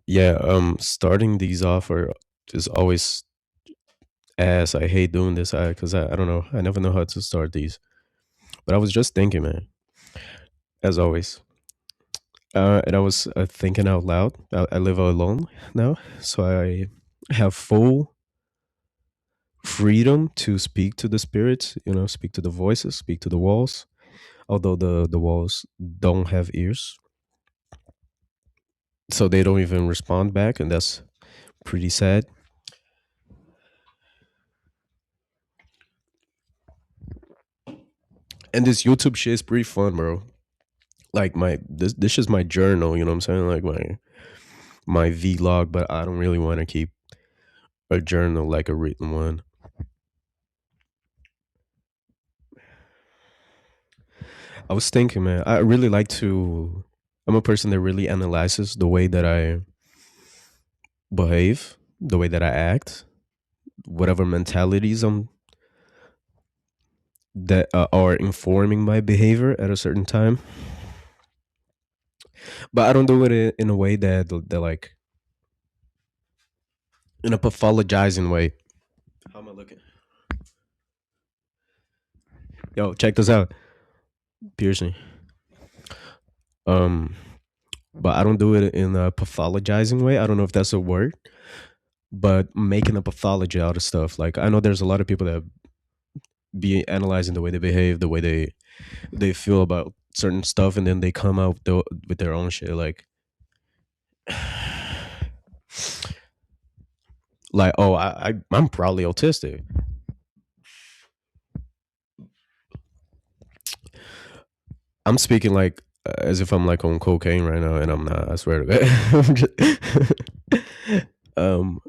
Yeah, starting these off are is always ass. I hate doing this because I don't know. I never know how to start these. But I was just thinking, man, as always. And I was thinking out loud. I live alone now, so I have full freedom to speak to the spirits, speak to the voices, speak to the walls. Although the walls don't have ears, so they don't even respond back, and that's pretty sad. And this YouTube shit is pretty fun, bro. Like this is my journal, you know what I'm saying? Like my vlog, but I don't really want to keep a journal like a written one. I was thinking, man, I really like to. I'm a person that really analyzes the way that I behave, the way that I act, whatever mentalities that are informing my behavior at a certain time. But I don't do it in a way that like in a pathologizing way. How am I looking? Yo, check this out, piercing. Um, but I don't do it in a pathologizing way. I don't know if that's a word, but making a pathology out of stuff. Like I know there's a lot of people that be analyzing the way they behave, the way they feel about certain stuff, and then they come out with their own shit. Like oh, I'm probably autistic. I'm speaking like as if I'm like on cocaine right now, and I'm not. I swear to God. I'm um,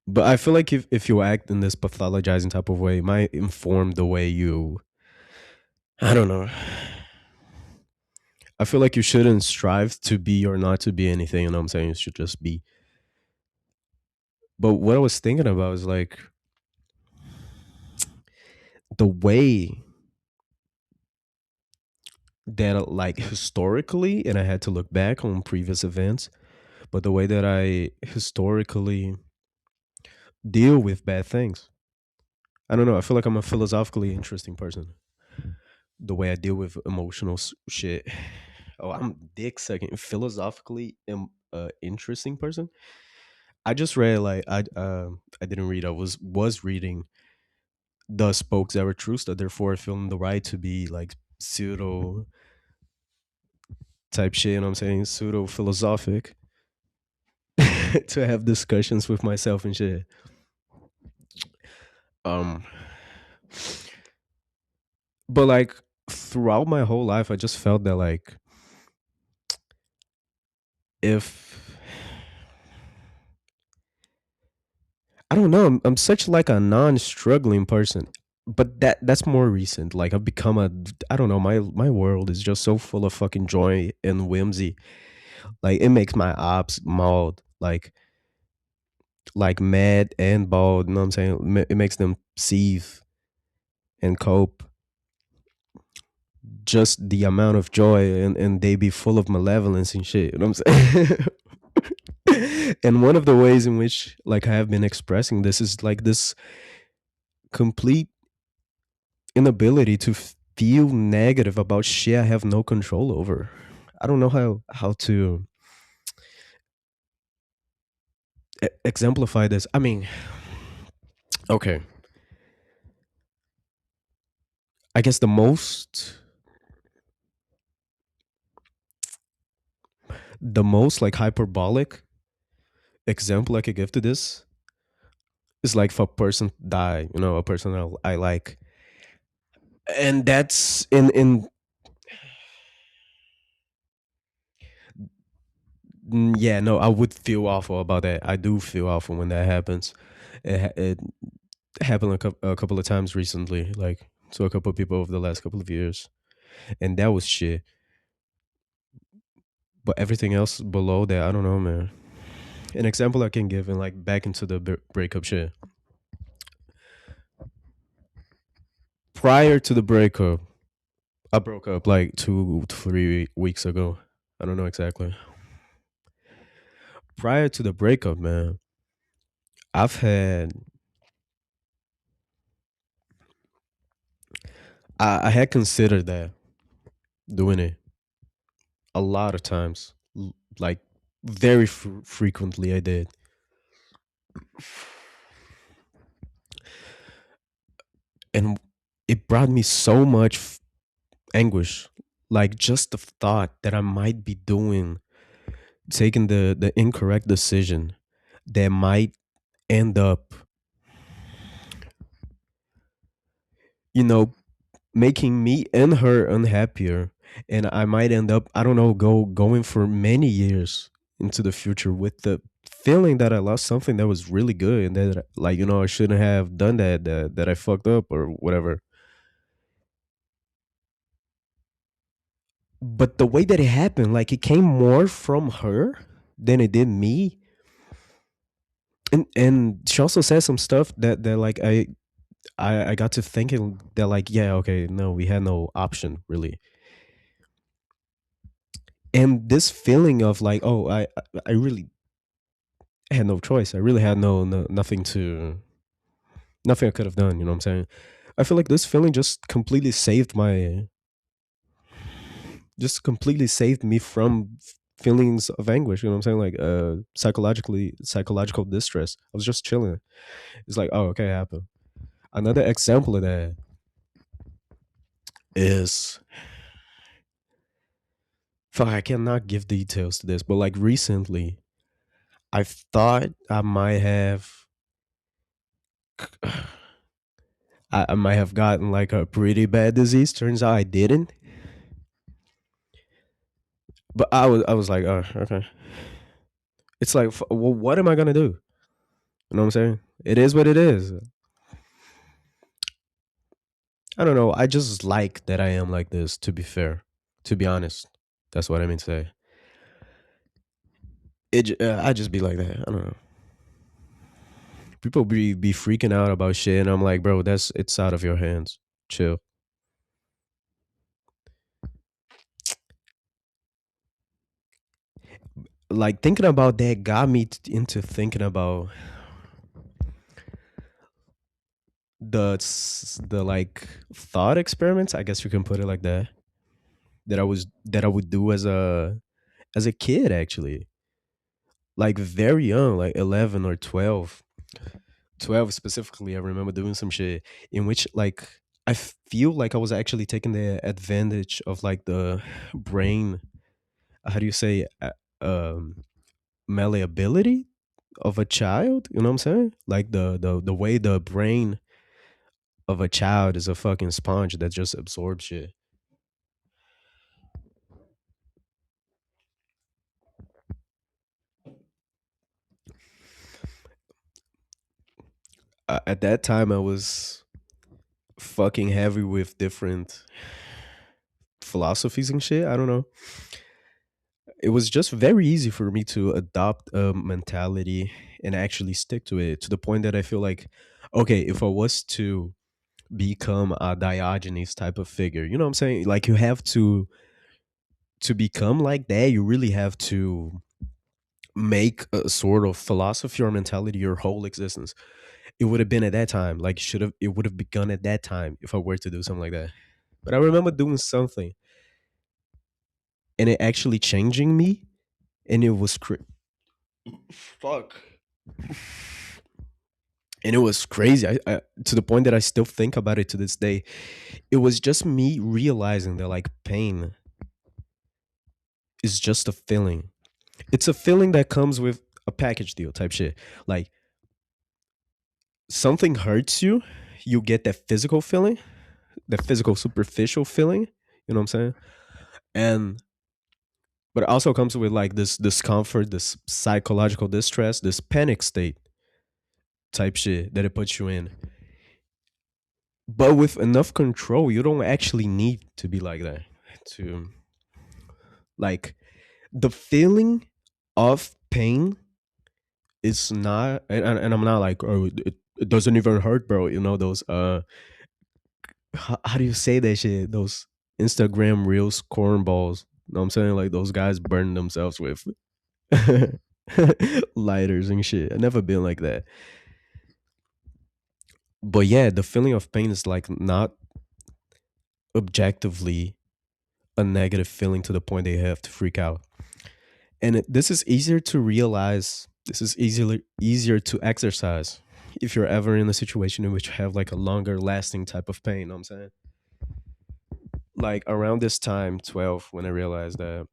but I feel like if you act in this pathologizing type of way, it might inform the way you. I don't know. I feel like you shouldn't strive to be or not to be anything. You know what I'm saying? You should just be. But what I was thinking about is like the way that, like, historically, and I had to look back on previous events, but the way that I historically deal with bad things. I don't know. I feel like I'm a philosophically interesting person. The way I deal with emotional shit. Oh, I'm dick sucking. Philosophically, interesting person. I just read like I didn't read. I was reading the spoke Zarathustra. Therefore, feeling the right to be like pseudo type shit. You know what I'm saying? Pseudo philosophic to have discussions with myself and shit. Um, but like throughout my whole life, I just felt that like if I don't know, I'm such like a non-struggling person. But that's more recent. Like I've become a I don't know, my world is just so full of fucking joy and whimsy. Like it makes my ops mauled. Like mad and bald, you know what I'm saying? It makes them seethe and cope. Just the amount of joy and they be full of malevolence and shit. You know what I'm saying? And one of the ways in which like I have been expressing this is like this complete inability to feel negative about shit I have no control over. I don't know how to exemplify this. I mean, okay, I guess the most like hyperbolic example I could give to this is like if a person die, a person I like, and that's in yeah, no, I would feel awful about that. I do feel awful when that happens. It happened a couple of times recently, like to a couple of people over the last couple of years, and that was shit. But everything else below that, I don't know, man. An example I can give, and like back into the breakup shit. Prior to the breakup, I broke up like 2 3 weeks ago. I don't know exactly. prior to the breakup, man, I've had I had considered that doing it a lot of times, like very frequently. I did, and it brought me so much anguish. Like just the thought that I might be doing, taking the incorrect decision, that might end up, you know, making me and her unhappier, and I might end up, I don't know, going for many years into the future with the feeling that I lost something that was really good, and that, like, I shouldn't have done that I fucked up or whatever. But the way that it happened, like, it came more from her than it did me. And she also said some stuff that like I got to thinking that, like, yeah, okay, no, we had no option really. And this feeling of like, oh, I really had no choice. I really had nothing I could have done. You know what I'm saying? I feel like this feeling just completely saved me from feelings of anguish. You know what I'm saying? Like, psychological distress. I was just chilling. It's like, oh, okay, it happened. Another example of that is, fuck, I cannot give details to this, but like recently, I thought I might have I might have gotten like a pretty bad disease. Turns out I didn't. But I was like, oh, okay. It's like, well, what am I gonna do? You know what I'm saying? It is what it is. I don't know. I just like that I am like this. To be fair, to be honest, that's what I mean to say. I just be like that. I don't know. People be freaking out about shit, and I'm like, bro, it's out of your hands. Chill. Like thinking about that got me into thinking about the like thought experiments. I guess you can put it like that. That I would do as a kid, actually, like very young, like 11 or 12. 12 specifically, I remember doing some shit in which, like, I feel like I was actually taking the advantage of like the brain, how do you say, malleability of a child. You know what I'm saying? Like the way the brain of a child is a fucking sponge that just absorbs shit. At that time, I was fucking heavy with different philosophies and shit. I don't know. It was just very easy for me to adopt a mentality and actually stick to it, to the point that I feel like, okay, if I was to become a Diogenes type of figure, you know what I'm saying? Like, you have to become like that, you really have to make a sort of philosophy or mentality your whole existence. It would have been at that time, like, it would have begun at that time if I were to do something like that. But I remember doing something and it actually changing me, and it was fuck, and it was crazy. To the point that I still think about it to this day. It was just me realizing that, like, pain is just a feeling. It's a feeling that comes with a package deal type shit. Like, something hurts you, you get that physical feeling, that physical superficial feeling. You know what I'm saying? And but it also comes with like this discomfort, this psychological distress, this panic state type shit that it puts you in. But with enough control, you don't actually need to be like that. To, like, the feeling of pain is not, and I'm not like, oh, it doesn't even hurt, bro. You know those how do you say that shit? Those Instagram reels cornballs. You know what I'm saying? Like those guys burn themselves with. lighters and shit. I never been like that. But yeah, the feeling of pain is like not objectively a negative feeling to the point they have to freak out. And this is easier to realize. This is easier to exercise if you're ever in a situation in which you have like a longer lasting type of pain. You know what I'm saying? Like around this time, 12, when I realized that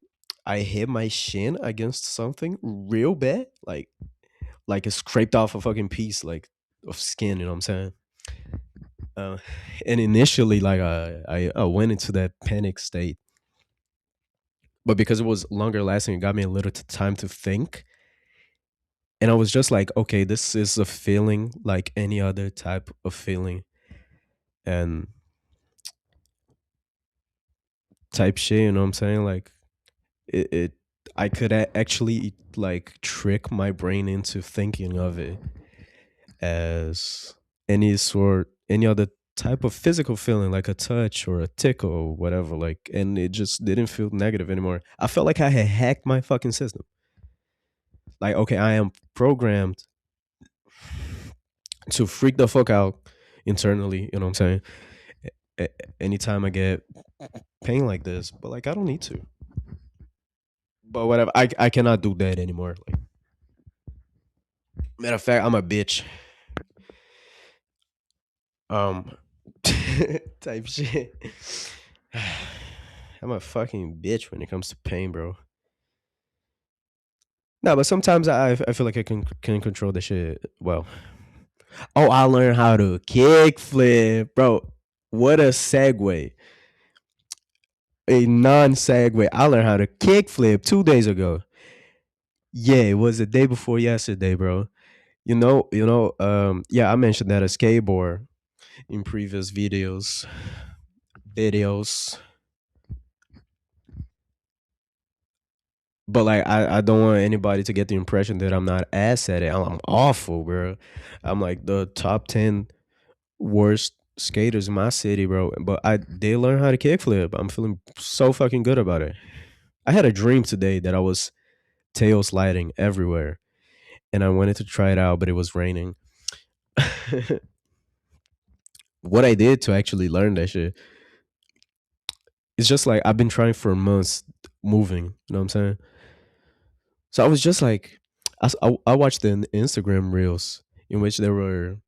I hit my shin against something real bad, like it scraped off a fucking piece like of skin. You know what I'm saying? Uh, and initially, like I went into that panic state, but because it was longer lasting, it got me a little time to think. And I was just like, okay, this is a feeling like any other type of feeling, and type shit. You know what I'm saying? Like it I could actually like trick my brain into thinking of it as any other type of physical feeling, like a touch or a tickle or whatever, like, and it just didn't feel negative anymore. I felt like I had hacked my fucking system. Like, okay, I am programmed to freak the fuck out internally. You know what I'm saying? Anytime I get pain like this, but like I don't need to. But whatever, I cannot do that anymore. Like, matter of fact, I'm a bitch. Um, type shit. I'm a fucking bitch when it comes to pain, bro. No, but sometimes I feel like I can control the shit well. Oh, I learned how to kick flip, bro. What a segue. A non segue. I learned how to kick flip 2 days ago. Yeah, it was the day before yesterday, bro. Yeah, I mentioned that a skateboard in previous videos. But like I don't want anybody to get the impression that I'm not ass at it. I'm awful, bro. I'm like the top 10 worst skaters in my city, bro. But I did learn how to kickflip. I'm feeling so fucking good about it. I had a dream today that I was tail sliding everywhere, and I wanted to try it out, but it was raining. What I did to actually learn that shit, it's just like I've been trying for months moving. You know what I'm saying? So I was just like, I watched the Instagram reels in which there were,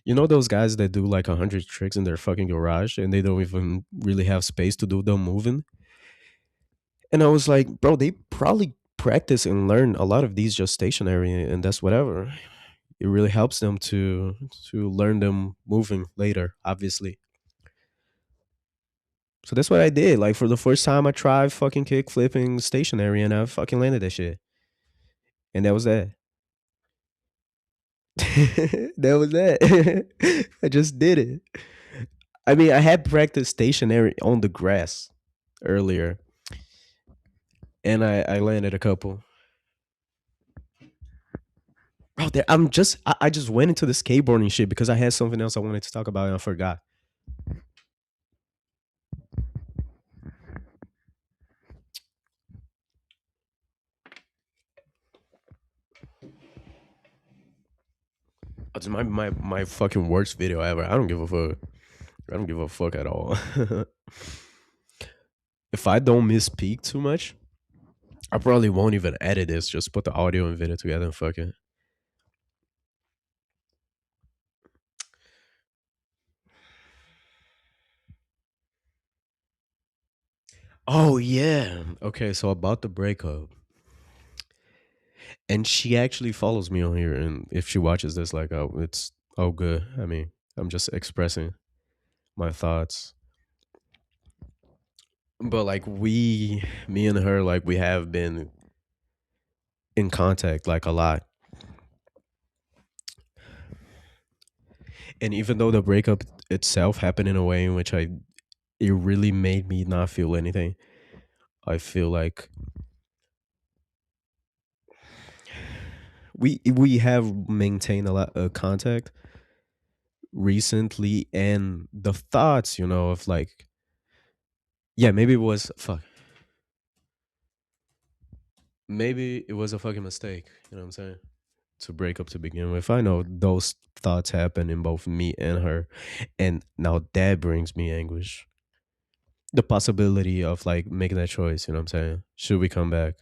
those guys that do like 100 tricks in their fucking garage and they don't even really have space to do them moving. And I was like, bro, they probably practice and learn a lot of these just stationary, and that's whatever. It really helps them to learn them moving later, obviously. So that's what I did. Like for the first time, I tried fucking kick flipping stationary, and I fucking landed that shit. And that was that. That was that. I just did it. I mean, I had practiced stationary on the grass earlier, and I landed a couple. Bro, I just went into the skateboarding shit because I had something else I wanted to talk about and I forgot. It's my fucking worst video ever. I don't give a fuck. I don't give a fuck at all. If I don't misspeak too much, I probably won't even edit this. Just put the audio and video together and fuck it. Oh yeah. Okay, so about the breakup. And she actually follows me on here, and if she watches this, like, oh, it's oh good. I mean, I'm just expressing my thoughts. But like me and her, like we have been in contact like a lot. And even though the breakup itself happened in a way in which it really made me not feel anything. I feel like we have maintained a lot of contact recently, and the thoughts, of like, yeah, maybe it was fuck. Maybe it was a fucking mistake. You know what I'm saying? To break up to begin with. I know those thoughts happen in both me and her, and now that brings me anguish. The possibility of like making that choice. You know what I'm saying? Should we come back?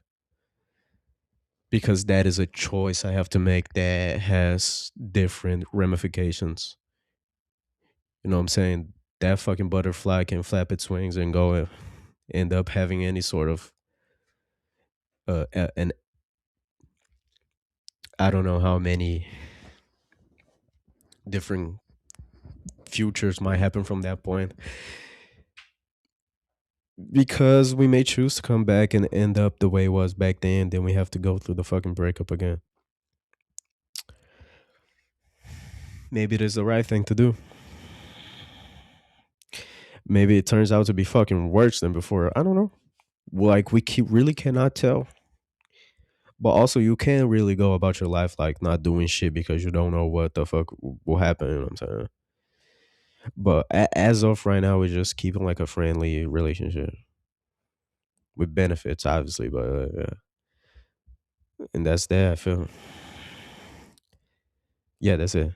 Because that is a choice I have to make that has different ramifications. You know what I'm saying? That fucking butterfly can flap its wings and go end up having any sort of an I don't know how many different futures might happen from that point, because we may choose to come back and end up the way it was back then we have to go through the fucking breakup again. Maybe it is the right thing to do. Maybe it turns out to be fucking worse than before. I don't know. Like really cannot tell. But also, you can't really go about your life like not doing shit because you don't know what the fuck will happen. You know what I'm saying? But as of right now, we're just keeping like a friendly relationship with benefits, obviously. But and that's that. I feel. Yeah, that's it.